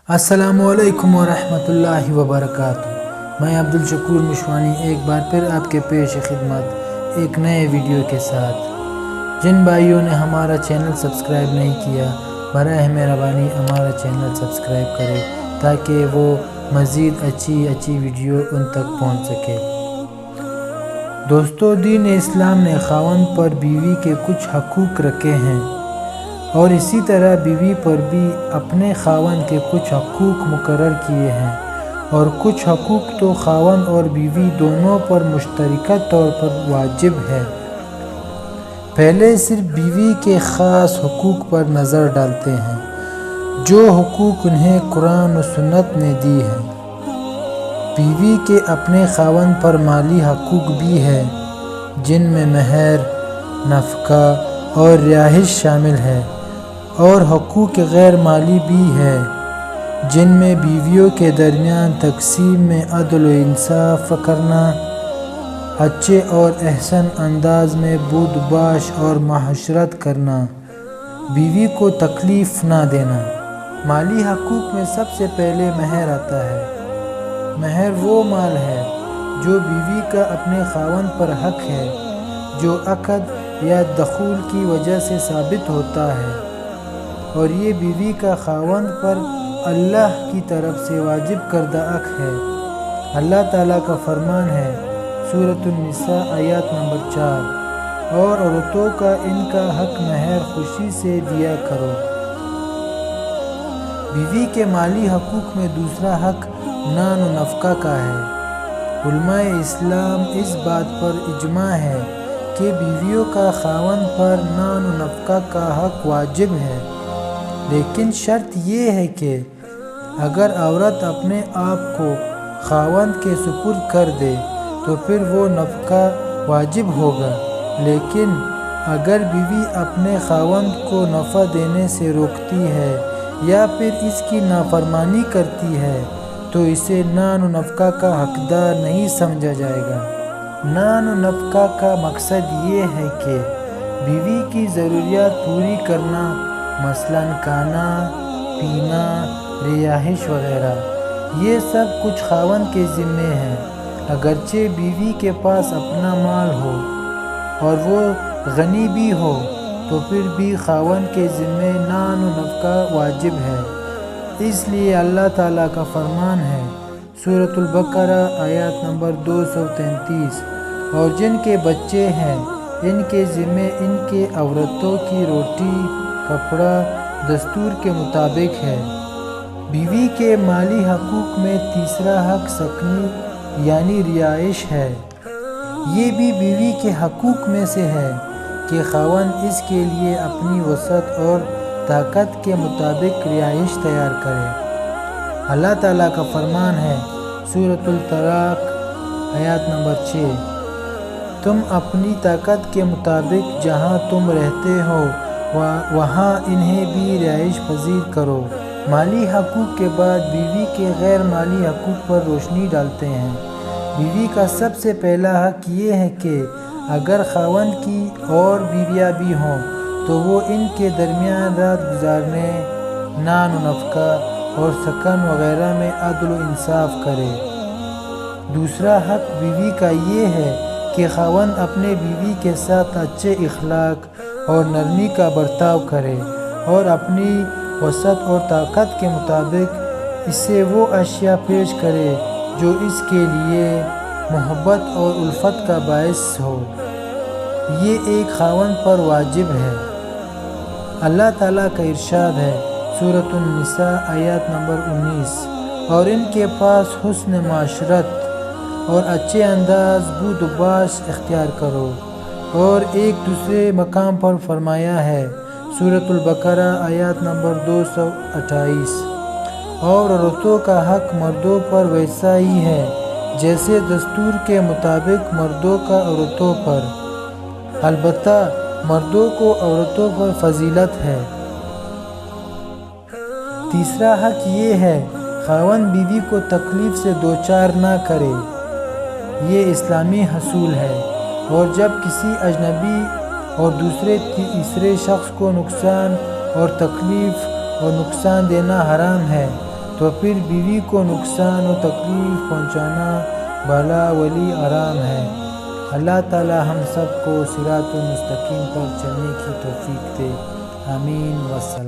السلام علیکم ورحمۃ اللہ وبرکاتہ۔ میں عبدالشکور مشوانی ایک بار پھر آپ کے پیش خدمت ایک نئے ویڈیو کے ساتھ۔ جن بھائیوں نے ہمارا چینل سبسکرائب نہیں کیا، براہ مہربانی ہمارا چینل سبسکرائب کرے تاکہ وہ مزید اچھی ویڈیو ان تک پہنچ سکے۔ دوستو، دین اسلام نے خاوند پر بیوی کے کچھ حقوق رکھے ہیں اور اسی طرح بیوی پر بھی اپنے خاوند کے کچھ حقوق مقرر کیے ہیں، اور کچھ حقوق تو خاوند اور بیوی دونوں پر مشترکہ طور پر واجب ہے۔ پہلے صرف بیوی کے خاص حقوق پر نظر ڈالتے ہیں، جو حقوق انہیں قرآن و سنت نے دی ہیں۔ بیوی کے اپنے خاوند پر مالی حقوق بھی ہیں، جن میں مہر، نفقہ اور رہائش شامل ہے، اور حقوق غیر مالی بھی ہے، جن میں بیویوں کے درمیان تقسیم میں عدل و انصاف کرنا، اچھے اور احسن انداز میں بود باش اور معاشرت کرنا، بیوی کو تکلیف نہ دینا۔ مالی حقوق میں سب سے پہلے مہر آتا ہے۔ مہر وہ مال ہے جو بیوی کا اپنے خاوند پر حق ہے، جو عقد یا دخول کی وجہ سے ثابت ہوتا ہے، اور یہ بیوی کا خاوند پر اللہ کی طرف سے واجب کردہ حق ہے۔ اللہ تعالیٰ کا فرمان ہے، سورۃ النساء آیات نمبر 4، اور عورتوں کا ان کا حق مہر خوشی سے دیا کرو۔ بیوی کے مالی حقوق میں دوسرا حق نان و نفقہ کا ہے۔ علماء اسلام اس بات پر اجماع ہے کہ بیویوں کا خاوند پر نان و نفقہ کا حق واجب ہے، لیکن شرط یہ ہے کہ اگر عورت اپنے آپ کو خاوند کے سپرد کر دے تو پھر وہ نفقہ واجب ہوگا، لیکن اگر بیوی اپنے خاوند کو نفقہ دینے سے روکتی ہے یا پھر اس کی نافرمانی کرتی ہے تو اسے نان و نفقہ کا حقدار نہیں سمجھا جائے گا۔ نان و نفقہ کا مقصد یہ ہے کہ بیوی کی ضروریات پوری کرنا، مثلاً کھانا، پینا، رہائش وغیرہ، یہ سب کچھ خاوند کے ذمے ہے۔ اگرچہ بیوی کے پاس اپنا مال ہو اور وہ غنی بھی ہو تو پھر بھی خاوند کے ذمے نان و نفقہ واجب ہے۔ اس لیے اللہ تعالیٰ کا فرمان ہے، سورۃ البقرہ آیات نمبر 233، اور جن کے بچے ہیں ان کے ذمے ان کے عورتوں کی روٹی، کپڑا دستور کے مطابق ہے۔ بیوی کے مالی حقوق میں تیسرا حق سکنی یعنی رہائش ہے۔ یہ بھی بیوی کے حقوق میں سے ہے کہ خاوند اس کے لیے اپنی وسعت اور طاقت کے مطابق رہائش تیار کرے۔ اللہ تعالیٰ کا فرمان ہے، سورۃ الطلاق آیات نمبر 6، تم اپنی طاقت کے مطابق جہاں تم رہتے ہو وہاں انہیں بھی رہائش پذیر کرو۔ مالی حقوق کے بعد بیوی کے غیر مالی حقوق پر روشنی ڈالتے ہیں۔ بیوی کا سب سے پہلا حق یہ ہے کہ اگر خاوند کی اور بیویاں بھی ہوں تو وہ ان کے درمیان رات گزارنے، نان و نفقہ اور سکن وغیرہ میں عدل و انصاف کرے۔ دوسرا حق بیوی کا یہ ہے کہ خاوند اپنے بیوی کے ساتھ اچھے اخلاق اور نرمی کا برتاؤ کرے اور اپنی وسعت اور طاقت کے مطابق اسے وہ اشیاء پیش کرے جو اس کے لیے محبت اور الفت کا باعث ہو۔ یہ ایک خاوند پر واجب ہے۔ اللہ تعالیٰ کا ارشاد ہے، سورۃ النساء آیات نمبر 19، اور ان کے پاس حسن معاشرت اور اچھے انداز بود و باش اختیار کرو، اور ایک دوسرے مقام پر فرمایا ہے، سورۃ البقرہ آیات نمبر 228، اور عورتوں کا حق مردوں پر ویسا ہی ہے جیسے دستور کے مطابق مردوں کا عورتوں پر، البتہ مردوں کو عورتوں پر فضیلت ہے۔ تیسرا حق یہ ہے، خاوند بیوی کو تکلیف سے دوچار نہ کرے۔ یہ اسلامی حصول ہے، اور جب کسی اجنبی اور دوسرے تیسرے شخص کو نقصان اور تکلیف اور نقصان دینا حرام ہے تو پھر بیوی کو نقصان و تکلیف پہنچانا بھلا ولی آرام ہے۔ اللہ تعالی ہم سب کو صراط المستقیم پر چلنے کی توفیق دے، آمین والسلام۔